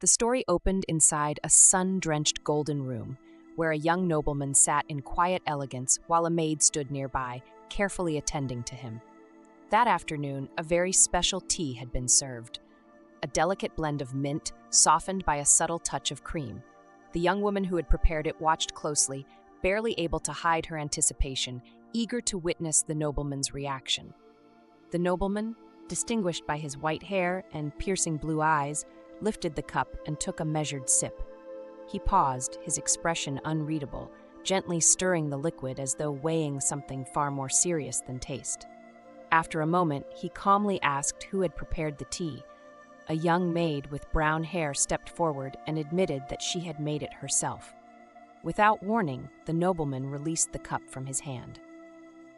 The story opened inside a sun-drenched golden room, where a young nobleman sat in quiet elegance while a maid stood nearby, carefully attending to him. That afternoon, a very special tea had been served. A delicate blend of mint, softened by a subtle touch of cream. The young woman who had prepared it watched closely, barely able to hide her anticipation, eager to witness the nobleman's reaction. The nobleman, distinguished by his white hair and piercing blue eyes, lifted the cup and took a measured sip. He paused, his expression unreadable, gently stirring the liquid as though weighing something far more serious than taste. After a moment, he calmly asked who had prepared the tea. A young maid with brown hair stepped forward and admitted that she had made it herself. Without warning, the nobleman released the cup from his hand.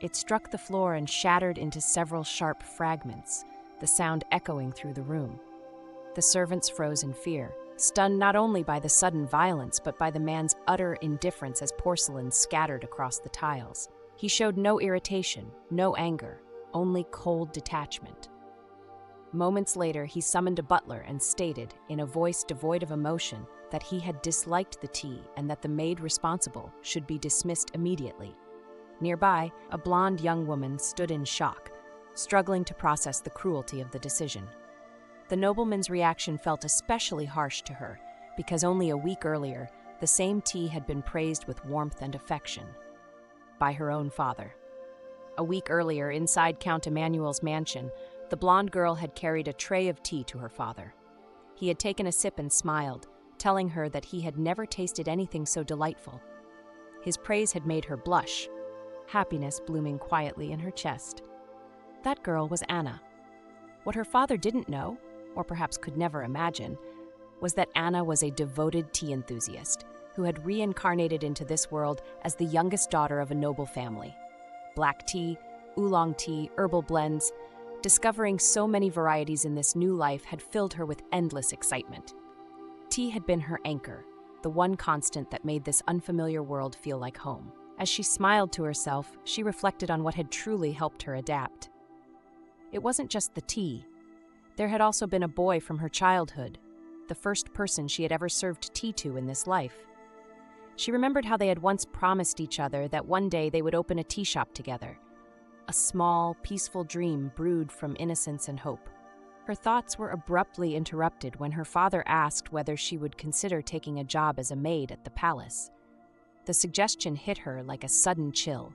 It struck the floor and shattered into several sharp fragments, the sound echoing through the room. The servants froze in fear, stunned not only by the sudden violence but by the man's utter indifference as porcelain scattered across the tiles. He showed no irritation, no anger, only cold detachment. Moments later, he summoned a butler and stated, in a voice devoid of emotion, that he had disliked the tea and that the maid responsible should be dismissed immediately. Nearby, a blonde young woman stood in shock, struggling to process the cruelty of the decision. The nobleman's reaction felt especially harsh to her, because only a week earlier, the same tea had been praised with warmth and affection by her own father. A week earlier, inside Count Emmanuel's mansion, the blonde girl had carried a tray of tea to her father. He had taken a sip and smiled, telling her that he had never tasted anything so delightful. His praise had made her blush, happiness blooming quietly in her chest. That girl was Anna. What her father didn't know, or perhaps could never imagine, was that Anna was a devoted tea enthusiast who had reincarnated into this world as the youngest daughter of a noble family. Black tea, oolong tea, herbal blends, discovering so many varieties in this new life had filled her with endless excitement. Tea had been her anchor, the one constant that made this unfamiliar world feel like home. As she smiled to herself, she reflected on what had truly helped her adapt. It wasn't just the tea. There had also been a boy from her childhood, the first person she had ever served tea to in this life. She remembered how they had once promised each other that one day they would open a tea shop together. A small, peaceful dream brewed from innocence and hope. Her thoughts were abruptly interrupted when her father asked whether she would consider taking a job as a maid at the palace. The suggestion hit her like a sudden chill.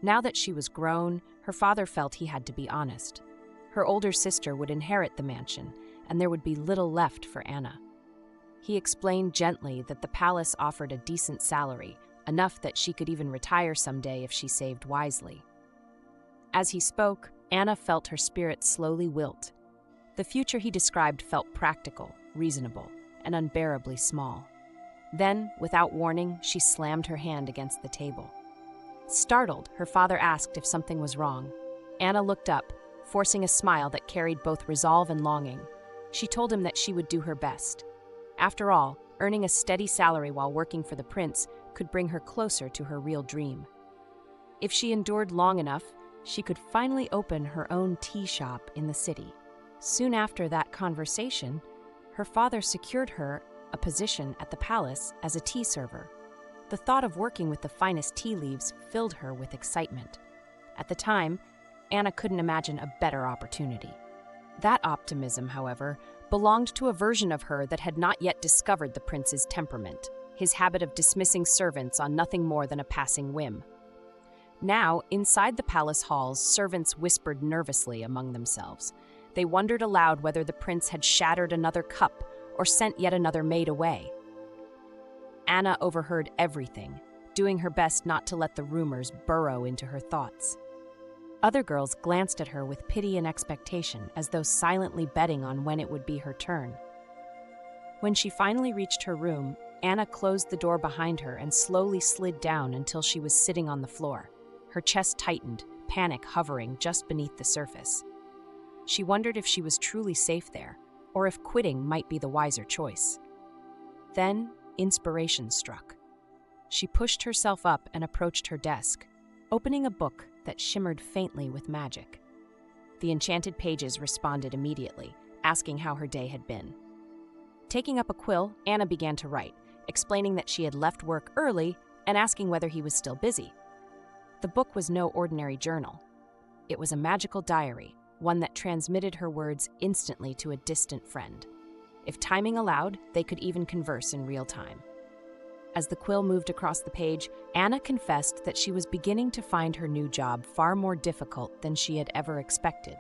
Now that she was grown, her father felt he had to be honest. Her older sister would inherit the mansion, and there would be little left for Anna. He explained gently that the palace offered a decent salary, enough that she could even retire someday if she saved wisely. As he spoke, Anna felt her spirit slowly wilt. The future he described felt practical, reasonable, and unbearably small. Then, without warning, she slammed her hand against the table. Startled, her father asked if something was wrong. Anna looked up, forcing a smile that carried both resolve and longing. She told him that she would do her best. After all, earning a steady salary while working for the prince could bring her closer to her real dream. If she endured long enough, she could finally open her own tea shop in the city. Soon after that conversation, her father secured her a position at the palace as a tea server. The thought of working with the finest tea leaves filled her with excitement. At the time, Anna couldn't imagine a better opportunity. That optimism, however, belonged to a version of her that had not yet discovered the prince's temperament, his habit of dismissing servants on nothing more than a passing whim. Now, inside the palace halls, servants whispered nervously among themselves. They wondered aloud whether the prince had shattered another cup or sent yet another maid away. Anna overheard everything, doing her best not to let the rumors burrow into her thoughts. Other girls glanced at her with pity and expectation, as though silently betting on when it would be her turn. When she finally reached her room, Anna closed the door behind her and slowly slid down until she was sitting on the floor. Her chest tightened, panic hovering just beneath the surface. She wondered if she was truly safe there, or if quitting might be the wiser choice. Then, inspiration struck. She pushed herself up and approached her desk, opening a book that shimmered faintly with magic. The enchanted pages responded immediately, asking how her day had been. Taking up a quill, Anna began to write, explaining that she had left work early and asking whether he was still busy. The book was no ordinary journal. It was a magical diary, one that transmitted her words instantly to a distant friend. If timing allowed, they could even converse in real time. As the quill moved across the page, Anna confessed that she was beginning to find her new job far more difficult than she had ever expected.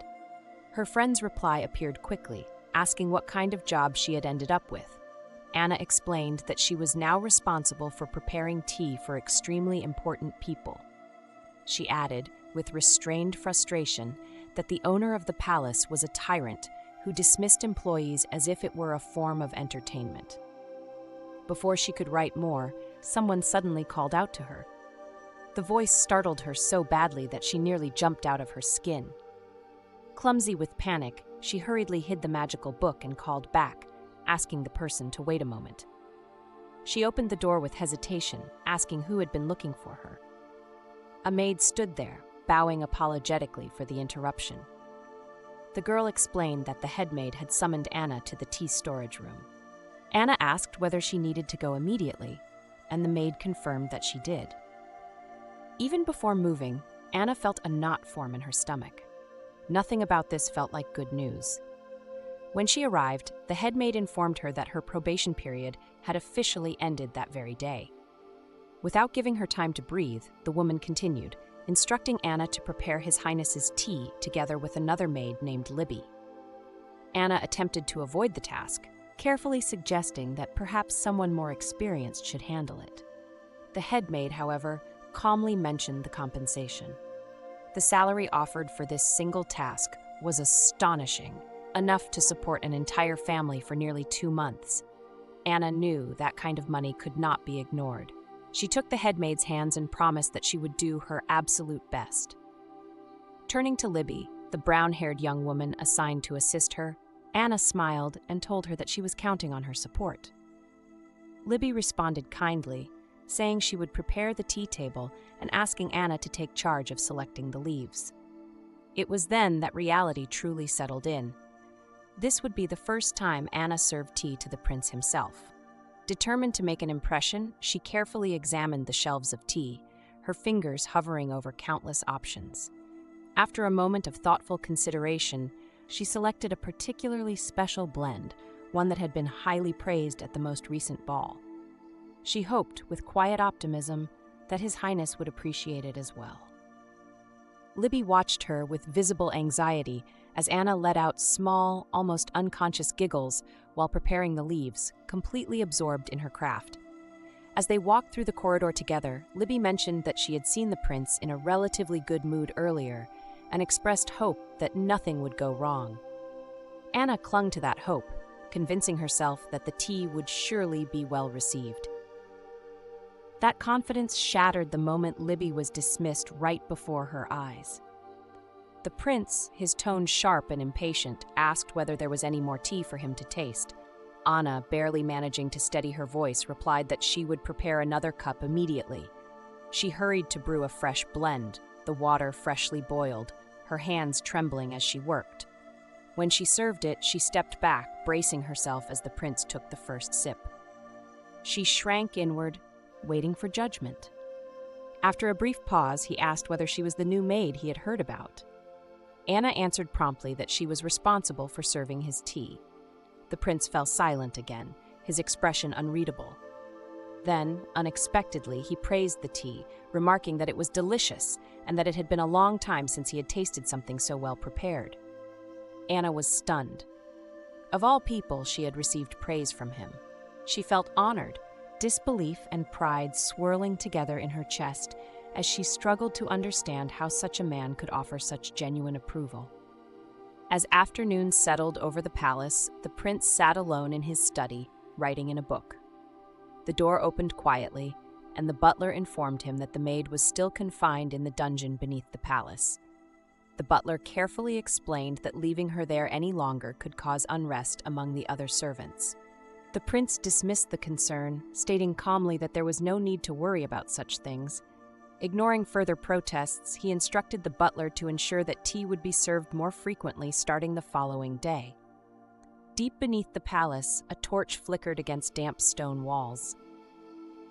Her friend's reply appeared quickly, asking what kind of job she had ended up with. Anna explained that she was now responsible for preparing tea for extremely important people. She added, with restrained frustration, that the owner of the palace was a tyrant who dismissed employees as if it were a form of entertainment. Before she could write more, someone suddenly called out to her. The voice startled her so badly that she nearly jumped out of her skin. Clumsy with panic, she hurriedly hid the magical book and called back, asking the person to wait a moment. She opened the door with hesitation, asking who had been looking for her. A maid stood there, bowing apologetically for the interruption. The girl explained that the head maid had summoned Anna to the tea storage room. Anna asked whether she needed to go immediately, and the maid confirmed that she did. Even before moving, Anna felt a knot form in her stomach. Nothing about this felt like good news. When she arrived, the head maid informed her that her probation period had officially ended that very day. Without giving her time to breathe, the woman continued, instructing Anna to prepare His Highness's tea together with another maid named Libby. Anna attempted to avoid the task, carefully suggesting that perhaps someone more experienced should handle it. The head maid, however, calmly mentioned the compensation. The salary offered for this single task was astonishing, enough to support an entire family for nearly 2 months. Anna knew that kind of money could not be ignored. She took the head maid's hands and promised that she would do her absolute best. Turning to Libby, the brown-haired young woman assigned to assist her, Anna smiled and told her that she was counting on her support. Libby responded kindly, saying she would prepare the tea table and asking Anna to take charge of selecting the leaves. It was then that reality truly settled in. This would be the first time Anna served tea to the prince himself. Determined to make an impression, she carefully examined the shelves of tea, her fingers hovering over countless options. After a moment of thoughtful consideration, she selected a particularly special blend, one that had been highly praised at the most recent ball. She hoped, with quiet optimism, that His Highness would appreciate it as well. Libby watched her with visible anxiety as Anna let out small, almost unconscious giggles while preparing the leaves, completely absorbed in her craft. As they walked through the corridor together, Libby mentioned that she had seen the prince in a relatively good mood earlier and expressed hope that nothing would go wrong. Anna clung to that hope, convincing herself that the tea would surely be well received. That confidence shattered the moment Libby was dismissed right before her eyes. The prince, his tone sharp and impatient, asked whether there was any more tea for him to taste. Anna, barely managing to steady her voice, replied that she would prepare another cup immediately. She hurried to brew a fresh blend, the water freshly boiled, her hands trembling as she worked. When she served it, she stepped back, bracing herself as the prince took the first sip. She shrank inward, waiting for judgment. After a brief pause, he asked whether she was the new maid he had heard about. Anna answered promptly that she was responsible for serving his tea. The prince fell silent again, his expression unreadable. Then, unexpectedly, he praised the tea, remarking that it was delicious and that it had been a long time since he had tasted something so well prepared. Anna was stunned. Of all people, she had received praise from him. She felt honored, disbelief and pride swirling together in her chest as she struggled to understand how such a man could offer such genuine approval. As afternoon settled over the palace, the prince sat alone in his study, writing in a book. The door opened quietly, and the butler informed him that the maid was still confined in the dungeon beneath the palace. The butler carefully explained that leaving her there any longer could cause unrest among the other servants. The prince dismissed the concern, stating calmly that there was no need to worry about such things. Ignoring further protests, he instructed the butler to ensure that tea would be served more frequently starting the following day. Deep beneath the palace, a torch flickered against damp stone walls.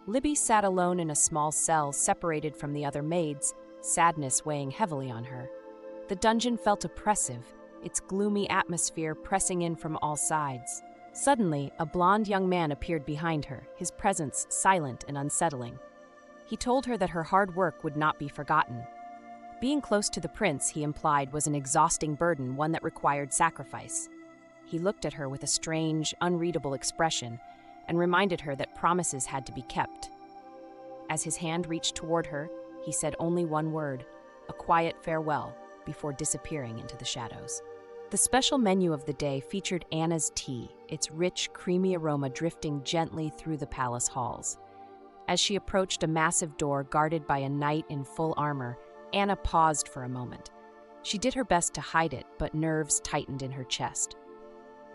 Libby sat alone in a small cell separated from the other maids, sadness weighing heavily on her. The dungeon felt oppressive, its gloomy atmosphere pressing in from all sides. Suddenly, a blond young man appeared behind her, his presence silent and unsettling. He told her that her hard work would not be forgotten. Being close to the prince, he implied, was an exhausting burden, one that required sacrifice. He looked at her with a strange, unreadable expression and reminded her that promises had to be kept. As his hand reached toward her, he said only one word, a quiet farewell, before disappearing into the shadows. The special menu of the day featured Anna's tea, its rich, creamy aroma drifting gently through the palace halls. As she approached a massive door guarded by a knight in full armor, Anna paused for a moment. She did her best to hide it, but nerves tightened in her chest.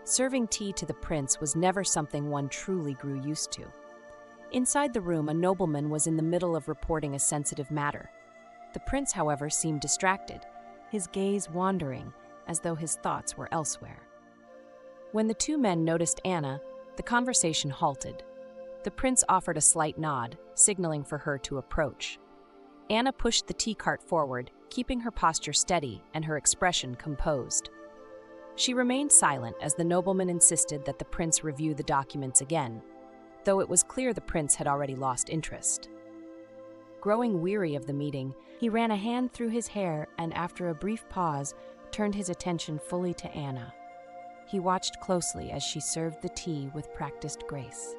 Serving tea to the prince was never something one truly grew used to. Inside the room, a nobleman was in the middle of reporting a sensitive matter. The prince, however, seemed distracted, his gaze wandering, as though his thoughts were elsewhere. When the two men noticed Anna, the conversation halted. The prince offered a slight nod, signaling for her to approach. Anna pushed the tea cart forward, keeping her posture steady and her expression composed. She remained silent as the nobleman insisted that the prince review the documents again, though it was clear the prince had already lost interest. Growing weary of the meeting, he ran a hand through his hair and, after a brief pause, turned his attention fully to Anna. He watched closely as she served the tea with practiced grace.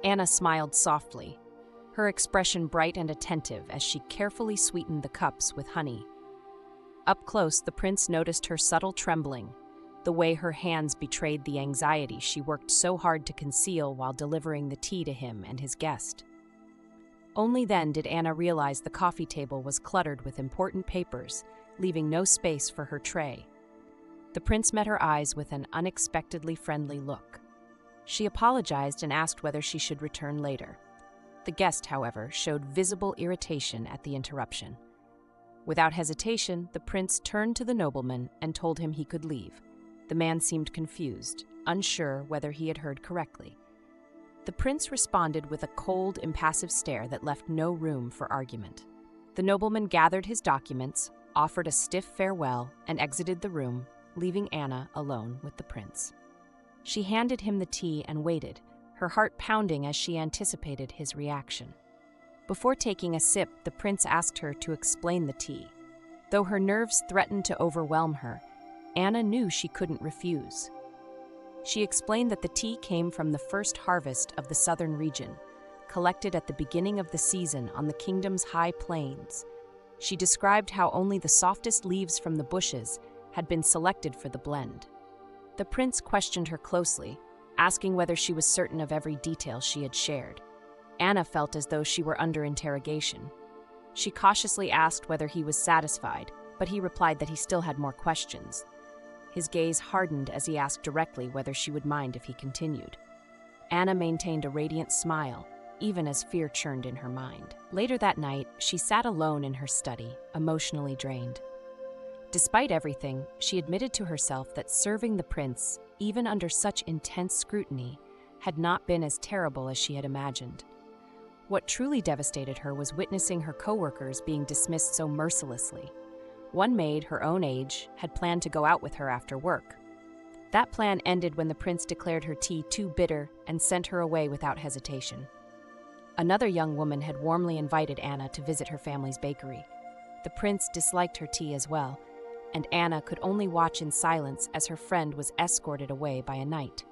Anna smiled softly, her expression bright and attentive as she carefully sweetened the cups with honey. Up close, the prince noticed her subtle trembling, the way her hands betrayed the anxiety she worked so hard to conceal while delivering the tea to him and his guest. Only then did Anna realize the coffee table was cluttered with important papers, leaving no space for her tray. The prince met her eyes with an unexpectedly friendly look. She apologized and asked whether she should return later. The guest, however, showed visible irritation at the interruption. Without hesitation, the prince turned to the nobleman and told him he could leave. The man seemed confused, unsure whether he had heard correctly. The prince responded with a cold, impassive stare that left no room for argument. The nobleman gathered his documents, offered a stiff farewell, and exited the room, leaving Anna alone with the prince. She handed him the tea and waited, her heart pounding as she anticipated his reaction. Before taking a sip, the prince asked her to explain the tea. Though her nerves threatened to overwhelm her, Anna knew she couldn't refuse. She explained that the tea came from the first harvest of the southern region, collected at the beginning of the season on the kingdom's high plains. She described how only the softest leaves from the bushes had been selected for the blend. The prince questioned her closely, asking whether she was certain of every detail she had shared. Anna felt as though she were under interrogation. She cautiously asked whether he was satisfied, but he replied that he still had more questions. His gaze hardened as he asked directly whether she would mind if he continued. Anna maintained a radiant smile, even as fear churned in her mind. Later that night, she sat alone in her study, emotionally drained. Despite everything, she admitted to herself that serving the prince, even under such intense scrutiny, had not been as terrible as she had imagined. What truly devastated her was witnessing her coworkers being dismissed so mercilessly. One maid, her own age, had planned to go out with her after work. That plan ended when the prince declared her tea too bitter and sent her away without hesitation. Another young woman had warmly invited Anna to visit her family's bakery. The prince disliked her tea as well, and Anna could only watch in silence as her friend was escorted away by a knight.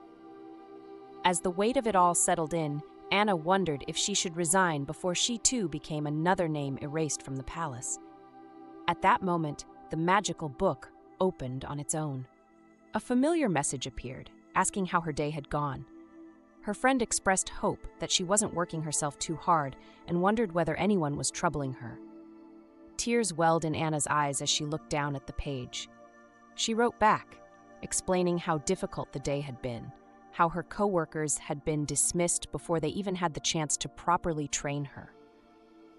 As the weight of it all settled in, Anna wondered if she should resign before she too became another name erased from the palace. At that moment, the magical book opened on its own. A familiar message appeared, asking how her day had gone. Her friend expressed hope that she wasn't working herself too hard and wondered whether anyone was troubling her. Tears welled in Anna's eyes as she looked down at the page. She wrote back, explaining how difficult the day had been, how her coworkers had been dismissed before they even had the chance to properly train her.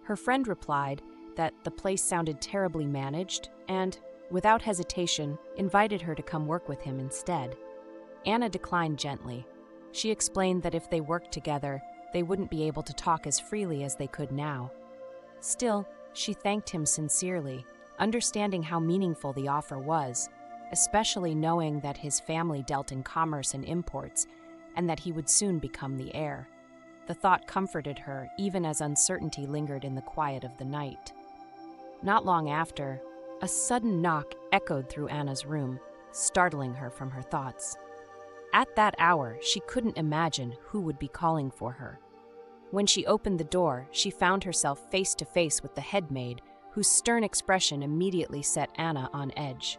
Her friend replied that the place sounded terribly managed and, without hesitation, invited her to come work with him instead. Anna declined gently. She explained that if they worked together, they wouldn't be able to talk as freely as they could now. Still, she thanked him sincerely, understanding how meaningful the offer was, especially knowing that his family dealt in commerce and imports, and that he would soon become the heir. The thought comforted her, even as uncertainty lingered in the quiet of the night. Not long after, a sudden knock echoed through Anna's room, startling her from her thoughts. At that hour, she couldn't imagine who would be calling for her. When she opened the door, she found herself face to face with the head maid, whose stern expression immediately set Anna on edge.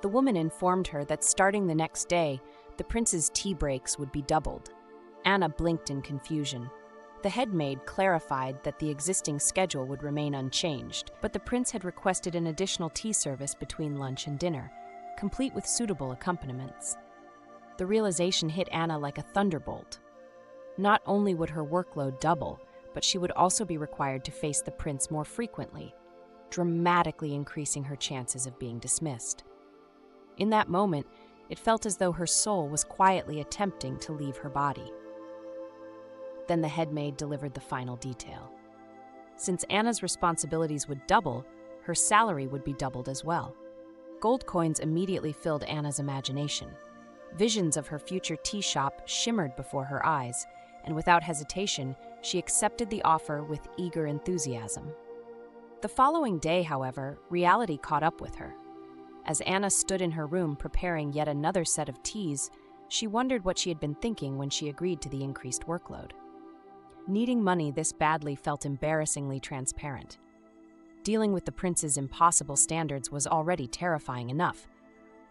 The woman informed her that starting the next day, the prince's tea breaks would be doubled. Anna blinked in confusion. The head maid clarified that the existing schedule would remain unchanged, but the prince had requested an additional tea service between lunch and dinner, complete with suitable accompaniments. The realization hit Anna like a thunderbolt. Not only would her workload double, but she would also be required to face the prince more frequently, dramatically increasing her chances of being dismissed. In that moment, it felt as though her soul was quietly attempting to leave her body. Then the head maid delivered the final detail. Since Anna's responsibilities would double, her salary would be doubled as well. Gold coins immediately filled Anna's imagination. Visions of her future tea shop shimmered before her eyes, and without hesitation, she accepted the offer with eager enthusiasm. The following day, however, reality caught up with her. As Anna stood in her room preparing yet another set of teas, she wondered what she had been thinking when she agreed to the increased workload. Needing money this badly felt embarrassingly transparent. Dealing with the prince's impossible standards was already terrifying enough.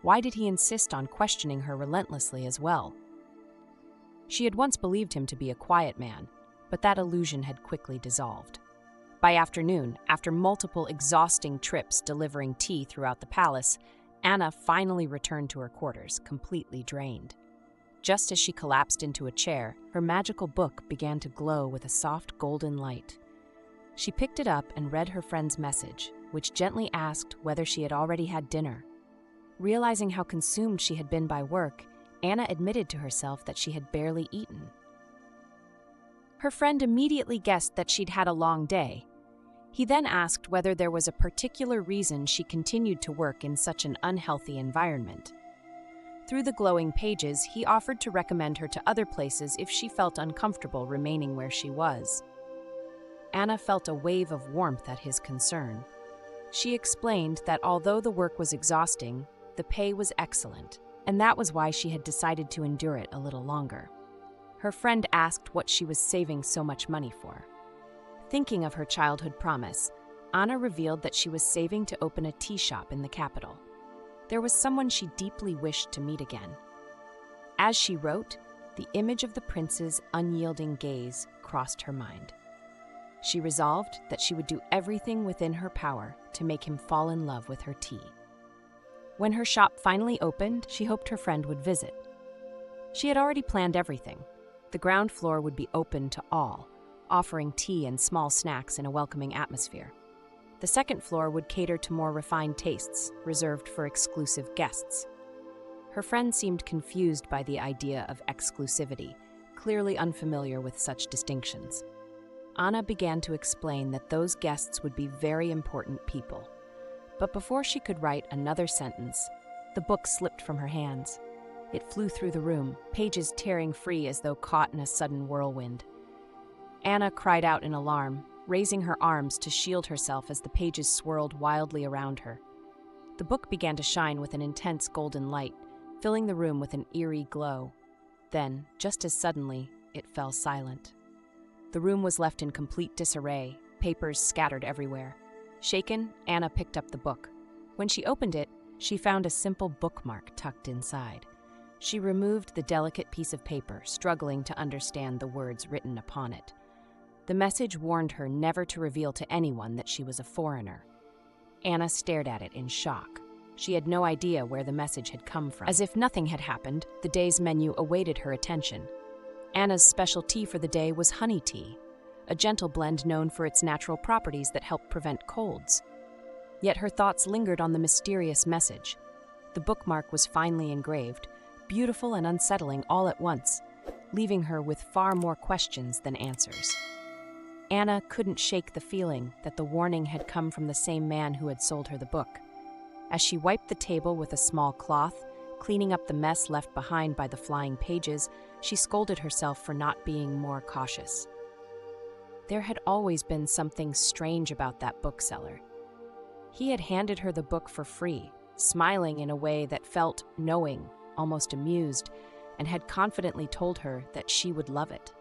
Why did he insist on questioning her relentlessly as well? She had once believed him to be a quiet man, but that illusion had quickly dissolved. By afternoon, after multiple exhausting trips delivering tea throughout the palace, Anna finally returned to her quarters, completely drained. Just as she collapsed into a chair, her magical book began to glow with a soft golden light. She picked it up and read her friend's message, which gently asked whether she had already had dinner. Realizing how consumed she had been by work, Anna admitted to herself that she had barely eaten. Her friend immediately guessed that she'd had a long day. He then asked whether there was a particular reason she continued to work in such an unhealthy environment. Through the glowing pages, he offered to recommend her to other places if she felt uncomfortable remaining where she was. Anna felt a wave of warmth at his concern. She explained that although the work was exhausting, the pay was excellent, and that was why she had decided to endure it a little longer. Her friend asked what she was saving so much money for. Thinking of her childhood promise, Anna revealed that she was saving to open a tea shop in the capital. There was someone she deeply wished to meet again. As she wrote, the image of the prince's unyielding gaze crossed her mind. She resolved that she would do everything within her power to make him fall in love with her tea. When her shop finally opened, she hoped her friend would visit. She had already planned everything. The ground floor would be open to all, offering tea and small snacks in a welcoming atmosphere. The second floor would cater to more refined tastes, reserved for exclusive guests. Her friend seemed confused by the idea of exclusivity, clearly unfamiliar with such distinctions. Anna began to explain that those guests would be very important people. But before she could write another sentence, the book slipped from her hands. It flew through the room, pages tearing free as though caught in a sudden whirlwind. Anna cried out in alarm, raising her arms to shield herself as the pages swirled wildly around her. The book began to shine with an intense golden light, filling the room with an eerie glow. Then, just as suddenly, it fell silent. The room was left in complete disarray, papers scattered everywhere. Shaken, Anna picked up the book. When she opened it, she found a simple bookmark tucked inside. She removed the delicate piece of paper, struggling to understand the words written upon it. The message warned her never to reveal to anyone that she was a foreigner. Anna stared at it in shock. She had no idea where the message had come from. As if nothing had happened, the day's menu awaited her attention. Anna's special tea for the day was honey tea, a gentle blend known for its natural properties that help prevent colds. Yet her thoughts lingered on the mysterious message. The bookmark was finely engraved, beautiful and unsettling all at once, leaving her with far more questions than answers. Anna couldn't shake the feeling that the warning had come from the same man who had sold her the book. As she wiped the table with a small cloth, cleaning up the mess left behind by the flying pages, she scolded herself for not being more cautious. There had always been something strange about that bookseller. He had handed her the book for free, smiling in a way that felt knowing, almost amused, and had confidently told her that she would love it.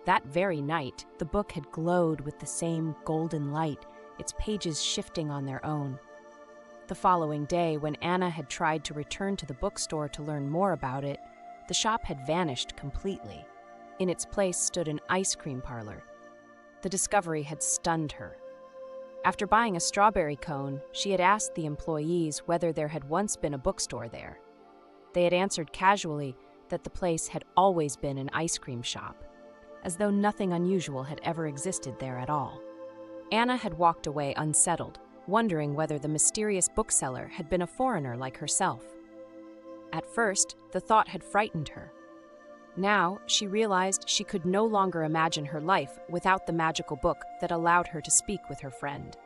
That very night, the book had glowed with the same golden light, its pages shifting on their own. The following day, when Anna had tried to return to the bookstore to learn more about it, the shop had vanished completely. In its place stood an ice cream parlor. The discovery had stunned her. After buying a strawberry cone, she had asked the employees whether there had once been a bookstore there. They had answered casually that the place had always been an ice cream shop, as though nothing unusual had ever existed there at all. Anna had walked away unsettled, wondering whether the mysterious bookseller had been a foreigner like herself. At first, the thought had frightened her. Now, she realized she could no longer imagine her life without the magical book that allowed her to speak with her friend.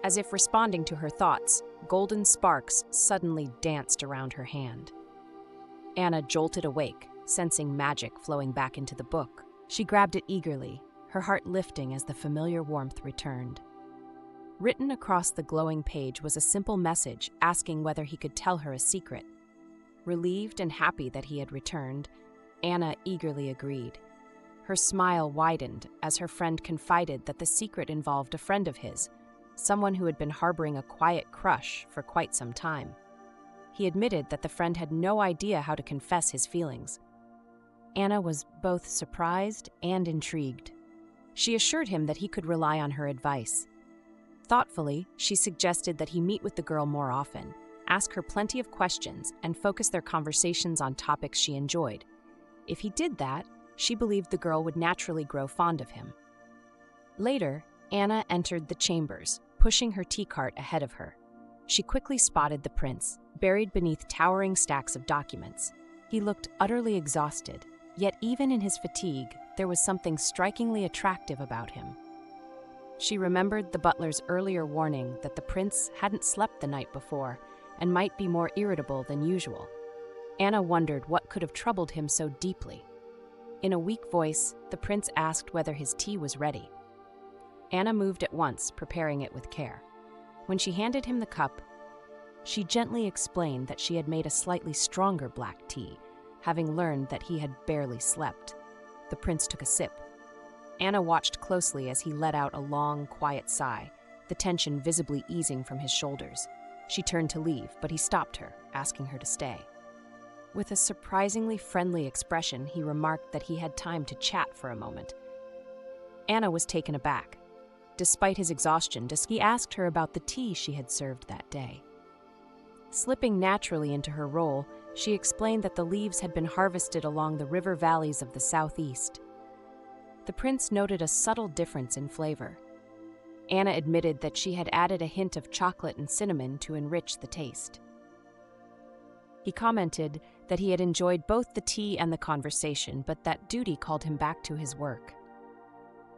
As if responding to her thoughts, golden sparks suddenly danced around her hand. Anna jolted awake, sensing magic flowing back into the book. She grabbed it eagerly, her heart lifting as the familiar warmth returned. Written across the glowing page was a simple message asking whether he could tell her a secret. Relieved and happy that he had returned, Anna eagerly agreed. Her smile widened as her friend confided that the secret involved a friend of his, someone who had been harboring a quiet crush for quite some time. He admitted that the friend had no idea how to confess his feelings. Anna was both surprised and intrigued. She assured him that he could rely on her advice. Thoughtfully, she suggested that he meet with the girl more often, ask her plenty of questions, and focus their conversations on topics she enjoyed. If he did that, she believed the girl would naturally grow fond of him. Later, Anna entered the chambers, pushing her tea cart ahead of her. She quickly spotted the prince, buried beneath towering stacks of documents. He looked utterly exhausted, yet even in his fatigue, there was something strikingly attractive about him. She remembered the butler's earlier warning that the prince hadn't slept the night before and might be more irritable than usual. Anna wondered what could have troubled him so deeply. In a weak voice, the prince asked whether his tea was ready. Anna moved at once, preparing it with care. When she handed him the cup, she gently explained that she had made a slightly stronger black tea, having learned that he had barely slept. The prince took a sip. Anna watched closely as he let out a long, quiet sigh, the tension visibly easing from his shoulders. She turned to leave, but he stopped her, asking her to stay. With a surprisingly friendly expression, he remarked that he had time to chat for a moment. Anna was taken aback. Despite his exhaustion, he asked her about the tea she had served that day. Slipping naturally into her role, she explained that the leaves had been harvested along the river valleys of the southeast. The prince noted a subtle difference in flavor. Anna admitted that she had added a hint of chocolate and cinnamon to enrich the taste. He commented that he had enjoyed both the tea and the conversation, but that duty called him back to his work.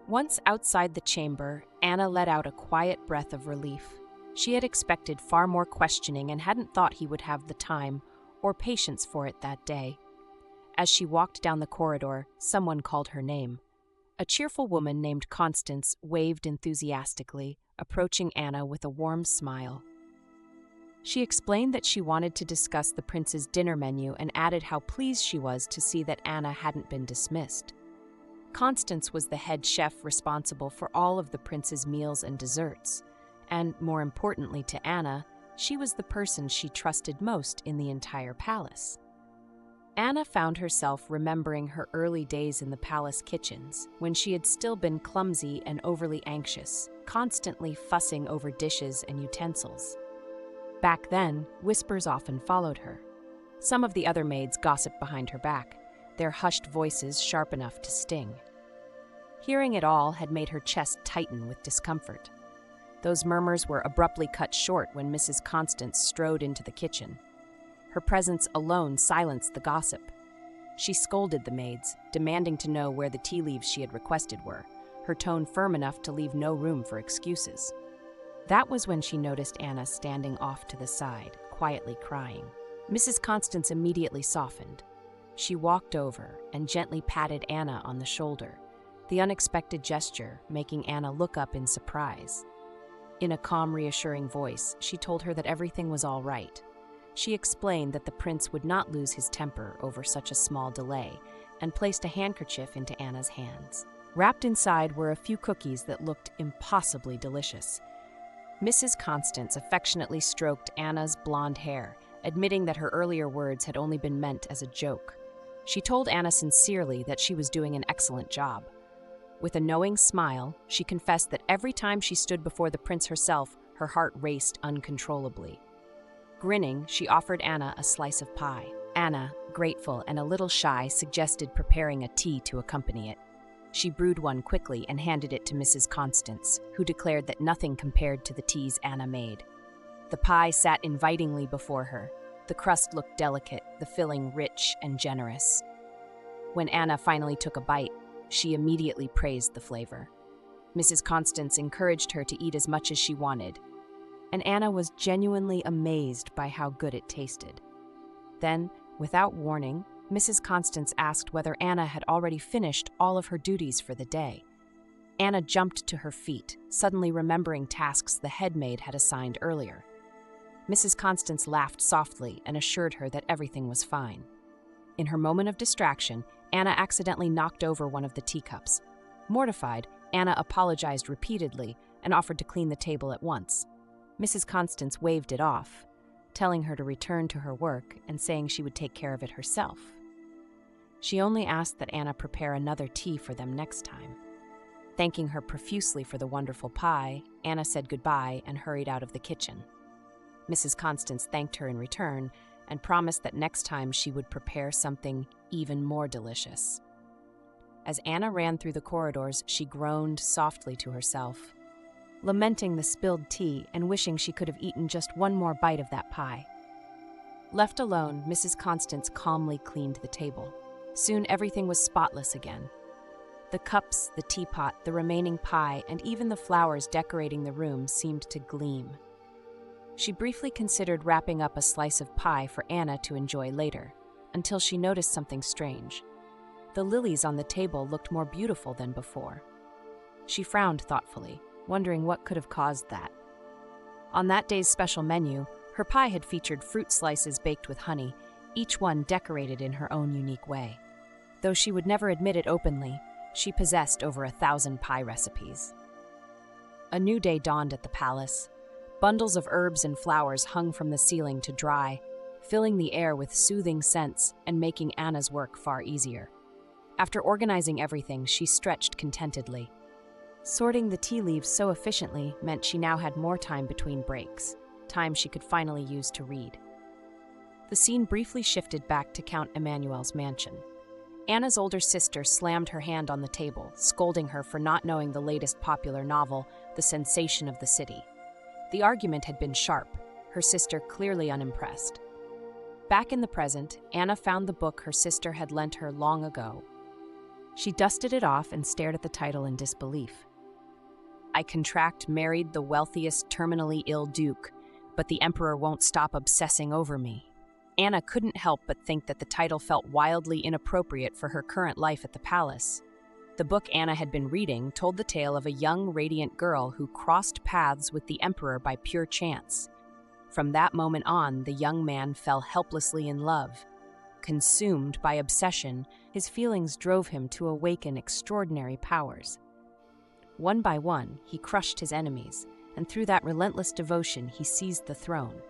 Once outside the chamber, Anna let out a quiet breath of relief. She had expected far more questioning and hadn't thought he would have the time or patience for it that day. As she walked down the corridor, someone called her name. A cheerful woman named Constance waved enthusiastically, approaching Anna with a warm smile. She explained that she wanted to discuss the prince's dinner menu and added how pleased she was to see that Anna hadn't been dismissed. Constance was the head chef responsible for all of the prince's meals and desserts, and more importantly to Anna, she was the person she trusted most in the entire palace. Anna found herself remembering her early days in the palace kitchens, when she had still been clumsy and overly anxious, constantly fussing over dishes and utensils. Back then, whispers often followed her. Some of the other maids gossiped behind her back, their hushed voices sharp enough to sting. Hearing it all had made her chest tighten with discomfort. Those murmurs were abruptly cut short when Mrs. Constance strode into the kitchen. Her presence alone silenced the gossip. She scolded the maids, demanding to know where the tea leaves she had requested were, her tone firm enough to leave no room for excuses. That was when she noticed Anna standing off to the side, quietly crying. Mrs. Constance immediately softened. She walked over and gently patted Anna on the shoulder, the unexpected gesture making Anna look up in surprise. In a calm, reassuring voice, she told her that everything was all right. She explained that the prince would not lose his temper over such a small delay, and placed a handkerchief into Anna's hands. Wrapped inside were a few cookies that looked impossibly delicious. Mrs. Constance affectionately stroked Anna's blonde hair, admitting that her earlier words had only been meant as a joke. She told Anna sincerely that she was doing an excellent job. With a knowing smile, she confessed that every time she stood before the prince herself, her heart raced uncontrollably. Grinning, she offered Anna a slice of pie. Anna, grateful and a little shy, suggested preparing a tea to accompany it. She brewed one quickly and handed it to Mrs. Constance, who declared that nothing compared to the teas Anna made. The pie sat invitingly before her. The crust looked delicate, the filling rich and generous. When Anna finally took a bite, she immediately praised the flavor. Mrs. Constance encouraged her to eat as much as she wanted, and Anna was genuinely amazed by how good it tasted. Then, without warning, Mrs. Constance asked whether Anna had already finished all of her duties for the day. Anna jumped to her feet, suddenly remembering tasks the head maid had assigned earlier. Mrs. Constance laughed softly and assured her that everything was fine. In her moment of distraction, Anna accidentally knocked over one of the teacups. Mortified, Anna apologized repeatedly and offered to clean the table at once. Mrs. Constance waved it off, telling her to return to her work and saying she would take care of it herself. She only asked that Anna prepare another tea for them next time. Thanking her profusely for the wonderful pie, Anna said goodbye and hurried out of the kitchen. Mrs. Constance thanked her in return and promised that next time she would prepare something even more delicious. As Anna ran through the corridors, she groaned softly to herself, lamenting the spilled tea and wishing she could have eaten just one more bite of that pie. Left alone, Mrs. Constance calmly cleaned the table. Soon everything was spotless again. The cups, the teapot, the remaining pie, and even the flowers decorating the room seemed to gleam. She briefly considered wrapping up a slice of pie for Anna to enjoy later, until she noticed something strange. The lilies on the table looked more beautiful than before. She frowned thoughtfully, wondering what could have caused that. On that day's special menu, her pie had featured fruit slices baked with honey, each one decorated in her own unique way. Though she would never admit it openly, she possessed over 1,000 pie recipes. A new day dawned at the palace. Bundles of herbs and flowers hung from the ceiling to dry, filling the air with soothing scents and making Anna's work far easier. After organizing everything, she stretched contentedly. Sorting the tea leaves so efficiently meant she now had more time between breaks, time she could finally use to read. The scene briefly shifted back to Count Emmanuel's mansion. Anna's older sister slammed her hand on the table, scolding her for not knowing the latest popular novel, The Sensation of the City. The argument had been sharp, her sister clearly unimpressed. Back in the present, Anna found the book her sister had lent her long ago. She dusted it off and stared at the title in disbelief. I contract married the wealthiest terminally ill duke, but the emperor won't stop obsessing over me. Anna couldn't help but think that the title felt wildly inappropriate for her current life at the palace. The book Anna had been reading told the tale of a young, radiant girl who crossed paths with the emperor by pure chance. From that moment on, the young man fell helplessly in love. Consumed by obsession, his feelings drove him to awaken extraordinary powers. One by one, he crushed his enemies, and through that relentless devotion, he seized the throne,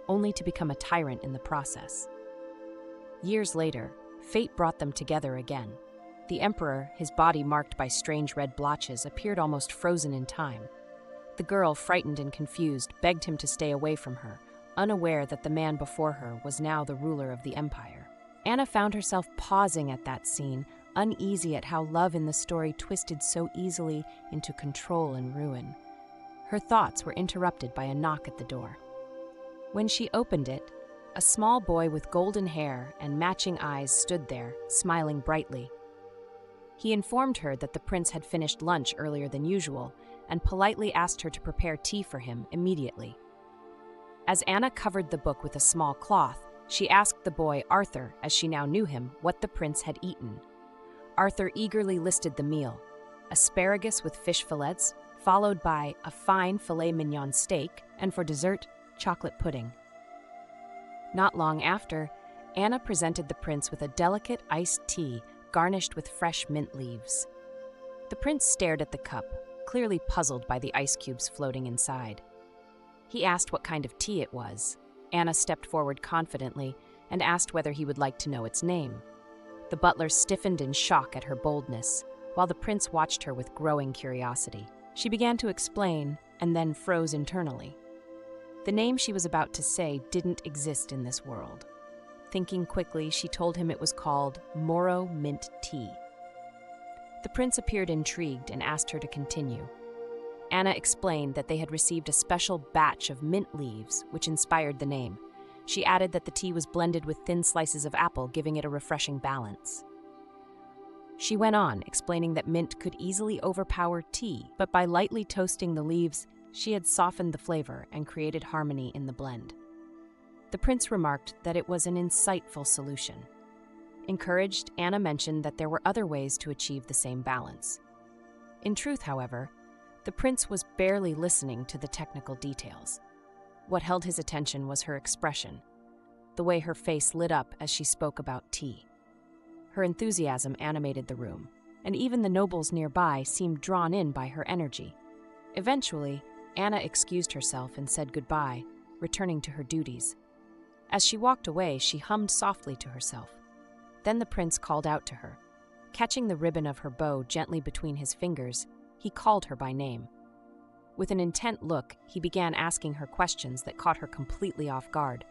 only to become a tyrant in the process. Years later, fate brought them together again. The emperor, his body marked by strange red blotches, appeared almost frozen in time. The girl, frightened and confused, begged him to stay away from her, unaware that the man before her was now the ruler of the empire. Anna found herself pausing at that scene, uneasy at how love in the story twisted so easily into control and ruin. Her thoughts were interrupted by a knock at the door. When she opened it, A small boy with golden hair and matching eyes stood there, smiling brightly. He informed her that the prince had finished lunch earlier than usual and politely asked her to prepare tea for him immediately. As Anna covered the book with a small cloth, she asked the boy, Arthur, as she now knew him, what the prince had eaten. Arthur eagerly listed the meal: asparagus with fish fillets, followed by a fine filet mignon steak, and for dessert, chocolate pudding. Not long after, Anna presented the prince with a delicate iced tea garnished with fresh mint leaves. The prince stared at the cup, clearly puzzled by the ice cubes floating inside. He asked what kind of tea it was. Anna stepped forward confidently and asked whether he would like to know its name. The butler stiffened in shock at her boldness, while the prince watched her with growing curiosity. She began to explain and then froze internally. The name she was about to say didn't exist in this world. Thinking quickly, she told him it was called Moro Mint Tea. The prince appeared intrigued and asked her to continue. Anna explained that they had received a special batch of mint leaves, which inspired the name. She added that the tea was blended with thin slices of apple, giving it a refreshing balance. She went on, explaining that mint could easily overpower tea, but by lightly toasting the leaves, she had softened the flavor and created harmony in the blend. The prince remarked that it was an insightful solution. Encouraged, Anna mentioned that there were other ways to achieve the same balance. In truth, however, the prince was barely listening to the technical details. What held his attention was her expression, the way her face lit up as she spoke about tea. Her enthusiasm animated the room, and even the nobles nearby seemed drawn in by her energy. Eventually, Anna excused herself and said goodbye, returning to her duties. As she walked away, she hummed softly to herself. Then the prince called out to her. Catching the ribbon of her bow gently between his fingers, he called her by name. With an intent look, he began asking her questions that caught her completely off guard.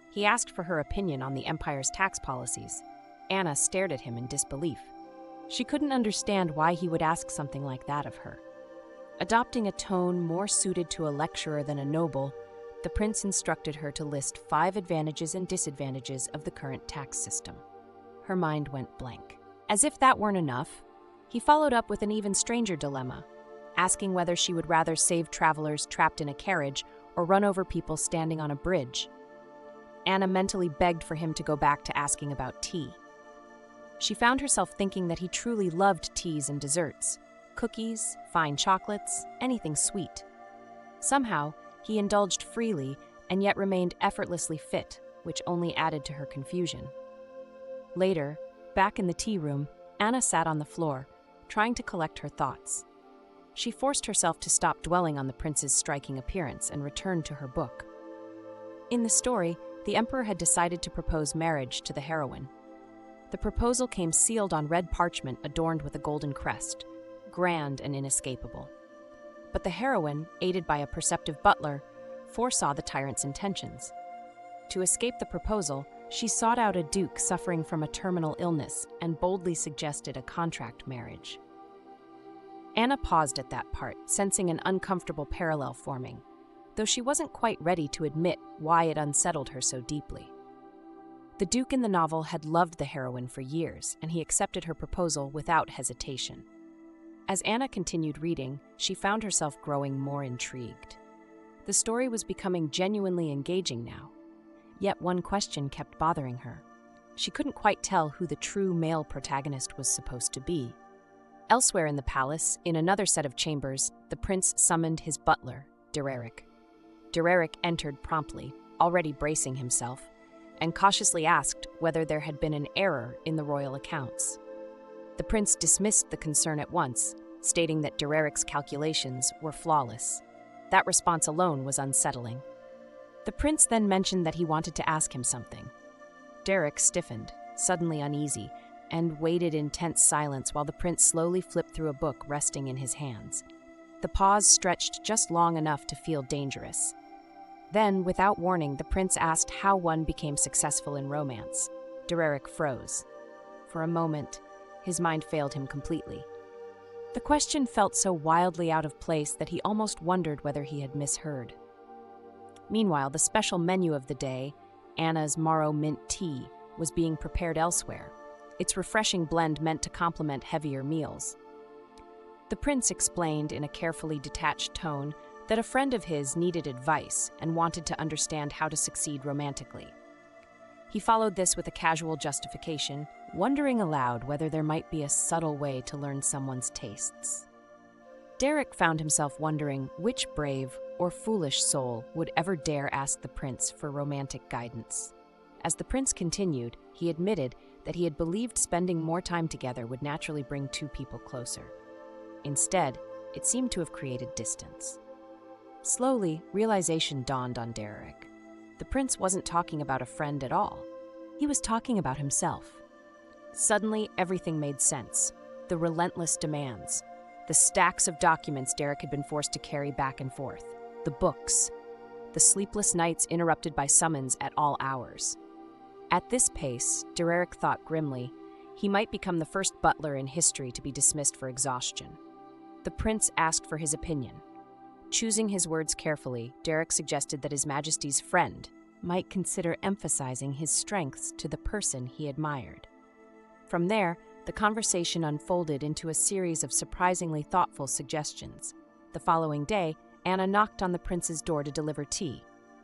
He asked for her opinion on the empire's tax policies. Anna stared at him in disbelief. She couldn't understand why he would ask something like that of her. Adopting a tone more suited to a lecturer than a noble, the prince instructed her to list 5 advantages and disadvantages of the current tax system. Her mind went blank. As if that weren't enough, he followed up with an even stranger dilemma, asking whether she would rather save travelers trapped in a carriage or run over people standing on a bridge. Anna mentally begged for him to go back to asking about tea. She found herself thinking that he truly loved teas and desserts, cookies, fine chocolates, anything sweet. Somehow, he indulged freely and yet remained effortlessly fit, which only added to her confusion. Later, back in the tea room, Anna sat on the floor, trying to collect her thoughts. She forced herself to stop dwelling on the prince's striking appearance and returned to her book. In the story, the emperor had decided to propose marriage to the heroine. The proposal came sealed on red parchment adorned with a golden crest, grand and inescapable. But the heroine, aided by a perceptive butler, foresaw the tyrant's intentions. To escape the proposal, she sought out a duke suffering from a terminal illness and boldly suggested a contract marriage. Anna paused at that part, sensing an uncomfortable parallel forming, though she wasn't quite ready to admit why it unsettled her so deeply. The duke in the novel had loved the heroine for years, and he accepted her proposal without hesitation. As Anna continued reading, she found herself growing more intrigued. The story was becoming genuinely engaging now. Yet one question kept bothering her. She couldn't quite tell who the true male protagonist was supposed to be. Elsewhere in the palace, in another set of chambers, the prince summoned his butler, Tyrant. Tyrant entered promptly, already bracing himself, and cautiously asked whether there had been an error in the royal accounts. The prince dismissed the concern at once, stating that Tyrant's calculations were flawless. That response alone was unsettling. The prince then mentioned that he wanted to ask him something. Tyrant stiffened, suddenly uneasy, and waited in tense silence while the prince slowly flipped through a book resting in his hands. The pause stretched just long enough to feel dangerous. Then, without warning, the prince asked how one became successful in romance. Tyrant froze. For a moment, his mind failed him completely. The question felt so wildly out of place that he almost wondered whether he had misheard. Meanwhile, the special menu of the day, Anna's Morrow Mint tea was being prepared elsewhere, its refreshing blend meant to complement heavier meals. The prince explained in a carefully detached tone that a friend of his needed advice and wanted to understand how to succeed romantically. He followed this with a casual justification, wondering aloud whether there might be a subtle way to learn someone's tastes. Derek found himself wondering which brave or foolish soul would ever dare ask the prince for romantic guidance. As the prince continued, he admitted that he had believed spending more time together would naturally bring two people closer. Instead, it seemed to have created distance. Slowly, realization dawned on Derek. The prince wasn't talking about a friend at all. He was talking about himself. Suddenly, everything made sense. The relentless demands, the stacks of documents Derek had been forced to carry back and forth, the books, the sleepless nights interrupted by summons at all hours. At this pace, Derek thought grimly, he might become the first butler in history to be dismissed for exhaustion. The prince asked for his opinion. Choosing his words carefully, Derek suggested that His Majesty's friend might consider emphasizing his strengths to the person he admired. From there, the conversation unfolded into a series of surprisingly thoughtful suggestions. The following day, Anna knocked on the prince's door to deliver tea.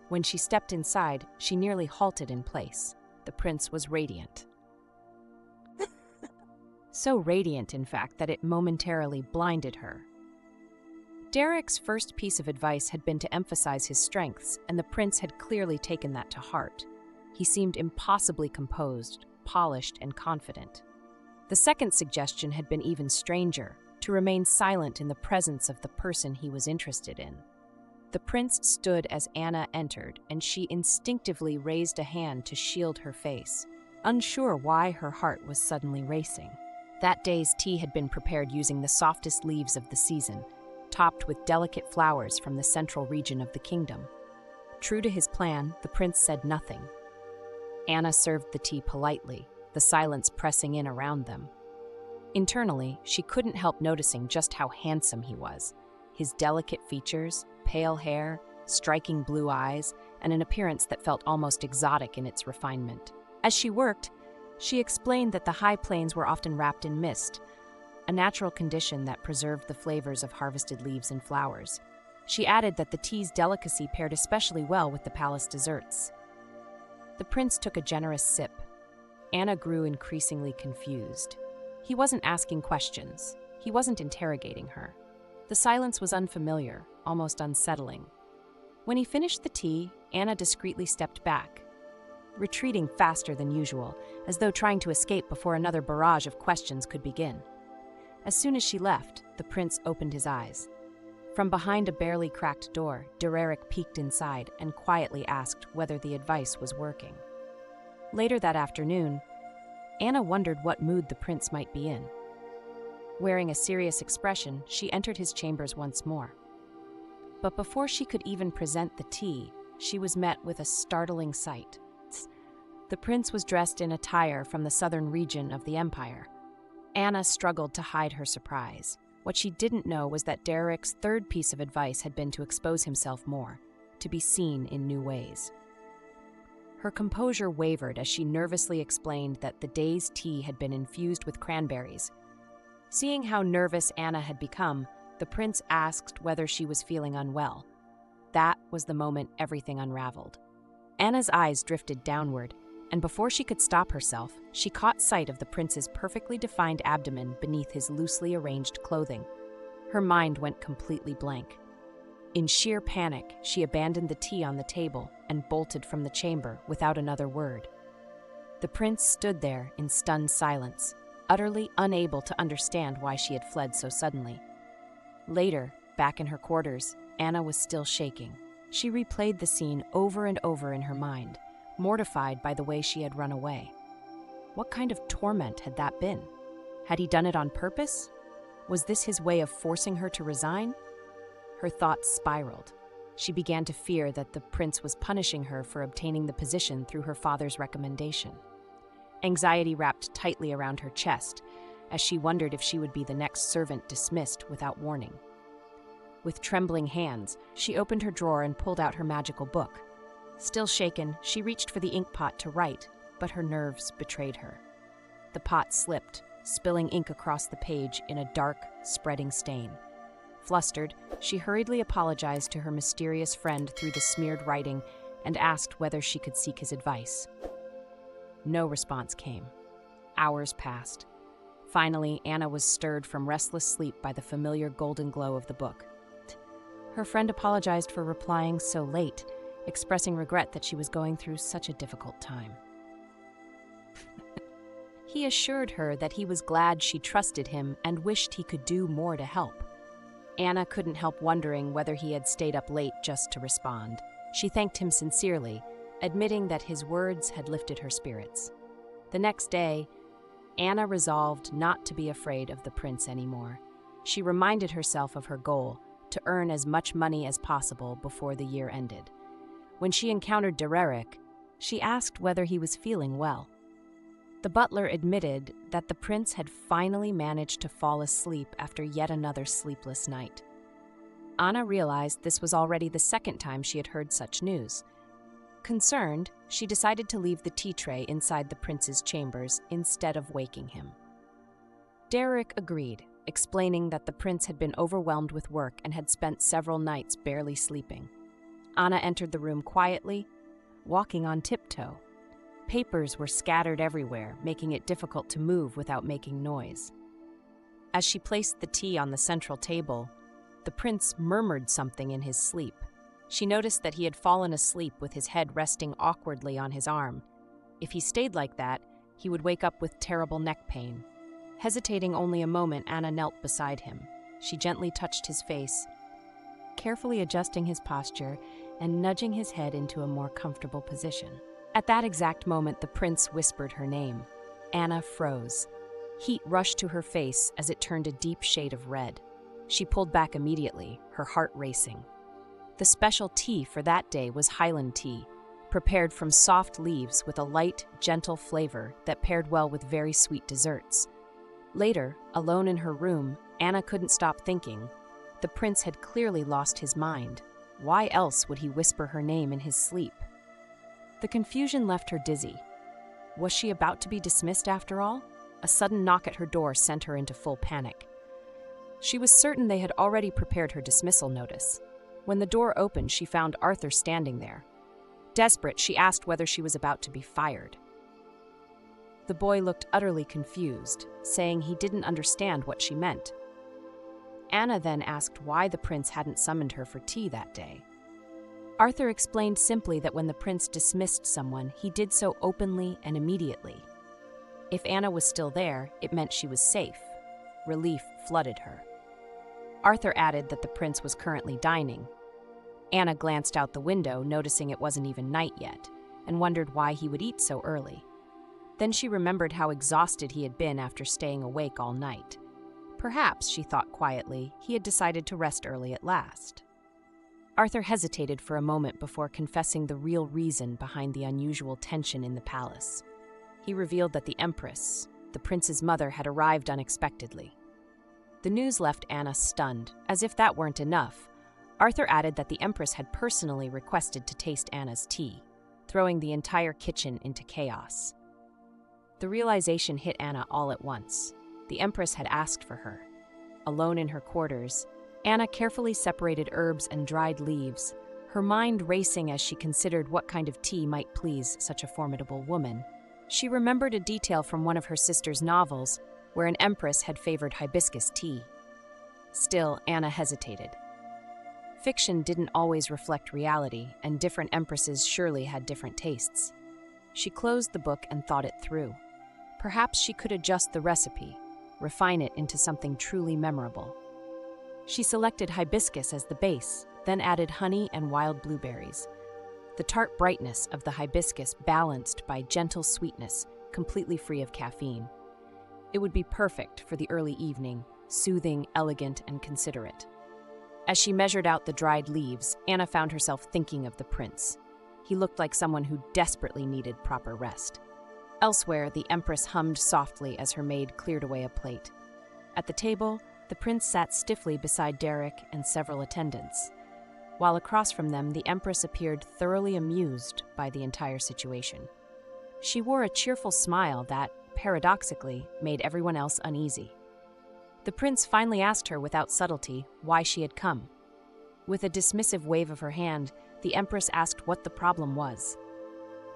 When she stepped inside, she nearly halted in place. The prince was radiant. So radiant, in fact, that it momentarily blinded her. Derek's first piece of advice had been to emphasize his strengths, and the prince had clearly taken that to heart. He seemed impossibly composed, polished, and confident. The second suggestion had been even stranger, to remain silent in the presence of the person he was interested in. The prince stood as Anna entered, and she instinctively raised a hand to shield her face, unsure why her heart was suddenly racing. That day's tea had been prepared using the softest leaves of the season, topped with delicate flowers from the central region of the kingdom. True to his plan, the prince said nothing. Anna served the tea politely, the silence pressing in around them. Internally, she couldn't help noticing just how handsome he was. His delicate features, pale hair, striking blue eyes, and an appearance that felt almost exotic in its refinement. As she worked, she explained that the high plains were often wrapped in mist, a natural condition that preserved the flavors of harvested leaves and flowers. She added that the tea's delicacy paired especially well with the palace desserts. The prince took a generous sip. Anna grew increasingly confused. He wasn't asking questions. He wasn't interrogating her. The silence was unfamiliar, almost unsettling. When he finished the tea, Anna discreetly stepped back, retreating faster than usual, as though trying to escape before another barrage of questions could begin. As soon as she left, the prince opened his eyes. From behind a barely cracked door, Derek peeked inside and quietly asked whether the advice was working. Later that afternoon, Anna wondered what mood the prince might be in. Wearing a serious expression, she entered his chambers once more. But before she could even present the tea, she was met with a startling sight. The prince was dressed in attire from the southern region of the empire. Anna struggled to hide her surprise. What she didn't know was that Derek's third piece of advice had been to expose himself more, to be seen in new ways. Her composure wavered as she nervously explained that the day's tea had been infused with cranberries. Seeing how nervous Anna had become, the prince asked whether she was feeling unwell. That was the moment everything unraveled. Anna's eyes drifted downward, and before she could stop herself, she caught sight of the prince's perfectly defined abdomen beneath his loosely arranged clothing. Her mind went completely blank. In sheer panic, she abandoned the tea on the table and bolted from the chamber without another word. The prince stood there in stunned silence, utterly unable to understand why she had fled so suddenly. Later, back in her quarters, Anna was still shaking. She replayed the scene over and over in her mind, mortified by the way she had run away. What kind of torment had that been? Had he done it on purpose? Was this his way of forcing her to resign? Her thoughts spiraled. She began to fear that the prince was punishing her for obtaining the position through her father's recommendation. Anxiety wrapped tightly around her chest as she wondered if she would be the next servant dismissed without warning. With trembling hands, she opened her drawer and pulled out her magical book. Still shaken, she reached for the ink pot to write, but her nerves betrayed her. The pot slipped, spilling ink across the page in a dark, spreading stain. Flustered, she hurriedly apologized to her mysterious friend through the smeared writing and asked whether she could seek his advice. No response came. Hours passed. Finally, Anna was stirred from restless sleep by the familiar golden glow of the book. Her friend apologized for replying so late, expressing regret that she was going through such a difficult time. He assured her that he was glad she trusted him and wished he could do more to help. Anna couldn't help wondering whether he had stayed up late just to respond. She thanked him sincerely, admitting that his words had lifted her spirits. The next day, Anna resolved not to be afraid of the prince anymore. She reminded herself of her goal, to earn as much money as possible before the year ended. When she encountered Dereric, she asked whether he was feeling well. The butler admitted that the prince had finally managed to fall asleep after yet another sleepless night. Anna realized this was already the second time she had heard such news. Concerned, she decided to leave the tea tray inside the prince's chambers instead of waking him. Dereric agreed, explaining that the prince had been overwhelmed with work and had spent several nights barely sleeping. Anna entered the room quietly, walking on tiptoe. Papers were scattered everywhere, making it difficult to move without making noise. As she placed the tea on the central table, the prince murmured something in his sleep. She noticed that he had fallen asleep with his head resting awkwardly on his arm. If he stayed like that, he would wake up with terrible neck pain. Hesitating only a moment, Anna knelt beside him. She gently touched his face, carefully adjusting his posture and nudging his head into a more comfortable position. At that exact moment, the prince whispered her name. Anna froze. Heat rushed to her face as it turned a deep shade of red. She pulled back immediately, her heart racing. The special tea for that day was Highland tea, prepared from soft leaves with a light, gentle flavor that paired well with very sweet desserts. Later, alone in her room, Anna couldn't stop thinking. The prince had clearly lost his mind. Why else would he whisper her name in his sleep? The confusion left her dizzy. Was she about to be dismissed after all? A sudden knock at her door sent her into full panic. She was certain they had already prepared her dismissal notice. When the door opened, she found Arthur standing there. Desperate, she asked whether she was about to be fired. The boy looked utterly confused, saying he didn't understand what she meant. Anna then asked why the prince hadn't summoned her for tea that day. Arthur explained simply that when the prince dismissed someone, he did so openly and immediately. If Anna was still there, it meant she was safe. Relief flooded her. Arthur added that the prince was currently dining. Anna glanced out the window, noticing it wasn't even night yet, and wondered why he would eat so early. Then she remembered how exhausted he had been after staying awake all night. Perhaps, she thought quietly, he had decided to rest early at last. Arthur hesitated for a moment before confessing the real reason behind the unusual tension in the palace. He revealed that the Empress, the prince's mother, had arrived unexpectedly. The news left Anna stunned. As if that weren't enough, Arthur added that the Empress had personally requested to taste Anna's tea, throwing the entire kitchen into chaos. The realization hit Anna all at once. The Empress had asked for her. Alone in her quarters, Anna carefully separated herbs and dried leaves, her mind racing as she considered what kind of tea might please such a formidable woman. She remembered a detail from one of her sister's novels where an empress had favored hibiscus tea. Still, Anna hesitated. Fiction didn't always reflect reality, and different empresses surely had different tastes. She closed the book and thought it through. Perhaps she could adjust the recipe, refine it into something truly memorable. She selected hibiscus as the base, then added honey and wild blueberries. The tart brightness of the hibiscus balanced by gentle sweetness, completely free of caffeine. It would be perfect for the early evening, soothing, elegant, and considerate. As she measured out the dried leaves, Anna found herself thinking of the prince. He looked like someone who desperately needed proper rest. Elsewhere, the Empress hummed softly as her maid cleared away a plate. At the table, the prince sat stiffly beside Derek and several attendants. while across from them the Empress appeared thoroughly amused by the entire situation. She wore a cheerful smile that, paradoxically, made everyone else uneasy. The prince finally asked her without subtlety why she had come. With a dismissive wave of her hand, the Empress asked what the problem was.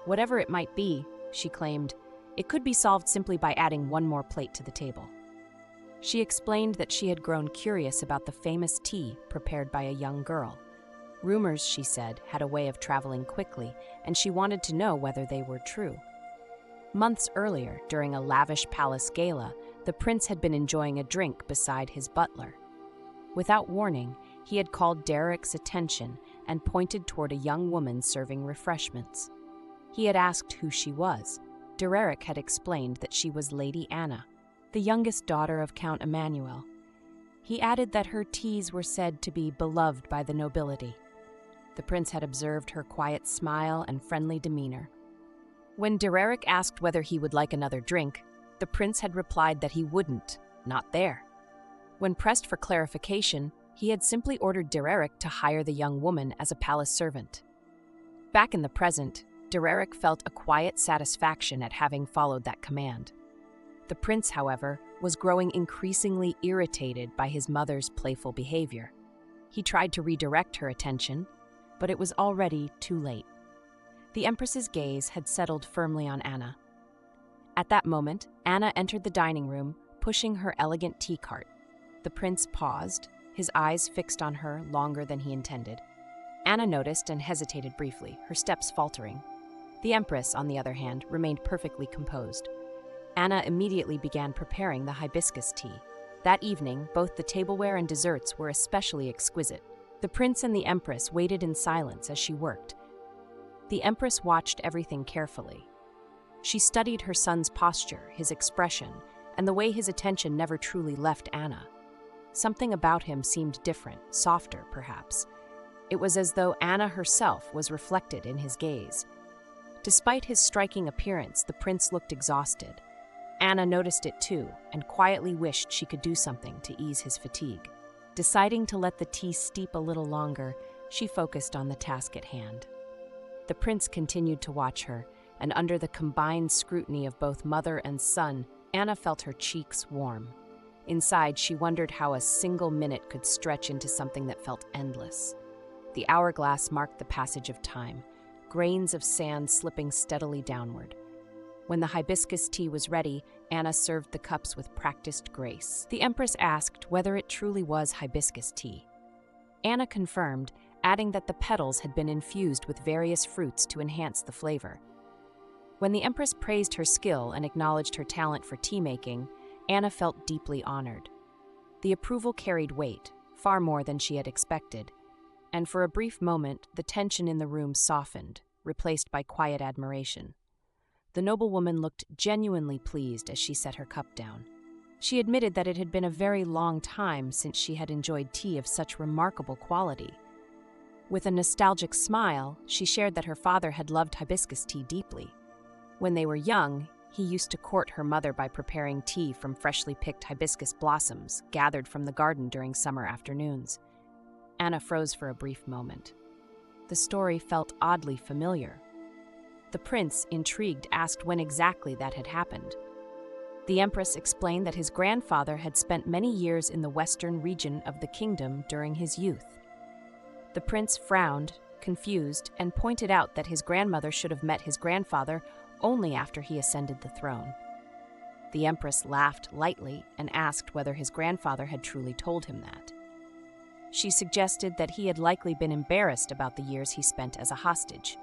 Whatever it might be, she claimed, it could be solved simply by adding one more plate to the table. She explained that she had grown curious about the famous tea prepared by a young girl. Rumors, she said, had a way of traveling quickly, and she wanted to know whether they were true. Months earlier, during a lavish palace gala, the prince had been enjoying a drink beside his butler. Without warning, he had called Derek's attention and pointed toward a young woman serving refreshments. He had asked who she was. Derek had explained that she was Lady Anna, the youngest daughter of Count Emmanuel. He added that her teas were said to be beloved by the nobility. The prince had observed her quiet smile and friendly demeanor. When Derek asked whether he would like another drink, the prince had replied that he wouldn't, not there. When pressed for clarification, he had simply ordered Derek to hire the young woman as a palace servant. Back in the present, Derek felt a quiet satisfaction at having followed that command. The prince, however, was growing increasingly irritated by his mother's playful behavior. He tried to redirect her attention, but it was already too late. The Empress's gaze had settled firmly on Anna. At that moment, Anna entered the dining room, pushing her elegant tea cart. The prince paused, his eyes fixed on her longer than he intended. Anna noticed and hesitated briefly, her steps faltering. The Empress, on the other hand, remained perfectly composed. Anna immediately began preparing the hibiscus tea. That evening, both the tableware and desserts were especially exquisite. The prince and the Empress waited in silence as she worked. The Empress watched everything carefully. She studied her son's posture, his expression, and the way his attention never truly left Anna. Something about him seemed different, softer, perhaps. It was as though Anna herself was reflected in his gaze. Despite his striking appearance, the prince looked exhausted. Anna noticed it too, and quietly wished she could do something to ease his fatigue. Deciding to let the tea steep a little longer, she focused on the task at hand. The prince continued to watch her, and under the combined scrutiny of both mother and son, Anna felt her cheeks warm. Inside, she wondered how a single minute could stretch into something that felt endless. The hourglass marked the passage of time, grains of sand slipping steadily downward. When the hibiscus tea was ready, Anna served the cups with practiced grace. The Empress asked whether it truly was hibiscus tea. Anna confirmed, adding that the petals had been infused with various fruits to enhance the flavor. When the Empress praised her skill and acknowledged her talent for tea-making, Anna felt deeply honored. The approval carried weight, far more than she had expected, and for a brief moment, the tension in the room softened, replaced by quiet admiration. The noblewoman looked genuinely pleased as she set her cup down. She admitted that it had been a very long time since she had enjoyed tea of such remarkable quality. With a nostalgic smile, she shared that her father had loved hibiscus tea deeply. When they were young, he used to court her mother by preparing tea from freshly picked hibiscus blossoms gathered from the garden during summer afternoons. Anna froze for a brief moment. The story felt oddly familiar. The prince, intrigued, asked when exactly that had happened. The Empress explained that his grandfather had spent many years in the western region of the kingdom during his youth. The prince frowned, confused, and pointed out that his grandmother should have met his grandfather only after he ascended the throne. The Empress laughed lightly and asked whether his grandfather had truly told him that. She suggested that he had likely been embarrassed about the years he spent as a hostage.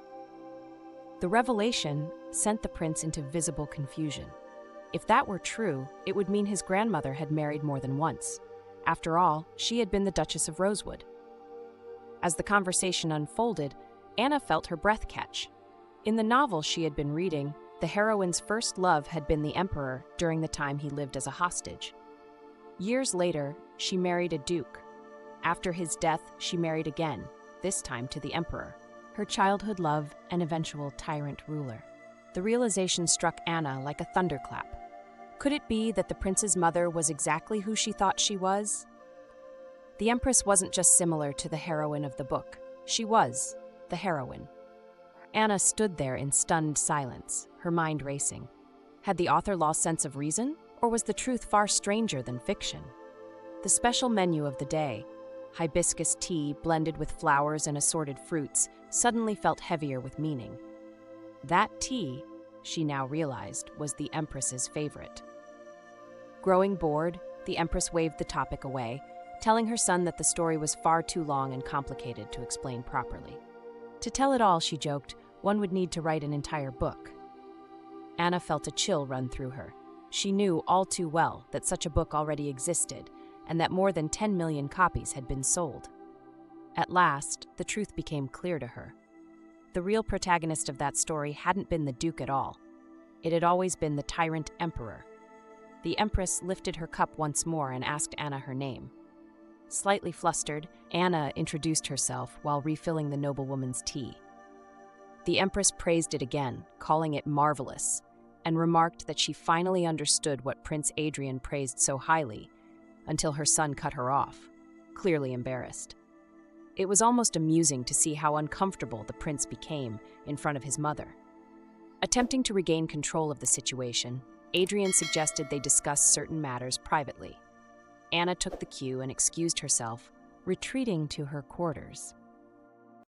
The revelation sent the prince into visible confusion. If that were true, it would mean his grandmother had married more than once. After all, she had been the Duchess of Rosewood. As the conversation unfolded, Anna felt her breath catch. In the novel she had been reading, the heroine's first love had been the emperor during the time he lived as a hostage. Years later, she married a duke. After his death, she married again, this time to the emperor, her childhood love and eventual tyrant ruler. The realization struck Anna like a thunderclap. Could it be that the prince's mother was exactly who she thought she was? The Empress wasn't just similar to the heroine of the book. She was the heroine. Anna stood there in stunned silence, her mind racing. Had the author lost sense of reason, or was the truth far stranger than fiction? The special menu of the day, hibiscus tea blended with flowers and assorted fruits, suddenly felt heavier with meaning. That tea, she now realized, was the Empress's favorite. Growing bored, the Empress waved the topic away, telling her son that the story was far too long and complicated to explain properly. To tell it all, she joked, one would need to write an entire book. Anna felt a chill run through her. She knew all too well that such a book already existed, and that more than 10 million copies had been sold. At last, the truth became clear to her. The real protagonist of that story hadn't been the Duke at all. It had always been the Tyrant Emperor. The Empress lifted her cup once more and asked Anna her name. Slightly flustered, Anna introduced herself while refilling the noblewoman's tea. The Empress praised it again, calling it marvelous, and remarked that she finally understood what Prince Adrian praised so highly, until her son cut her off, clearly embarrassed. It was almost amusing to see how uncomfortable the prince became in front of his mother. Attempting to regain control of the situation, Adrian suggested they discuss certain matters privately. Anna took the cue and excused herself, retreating to her quarters.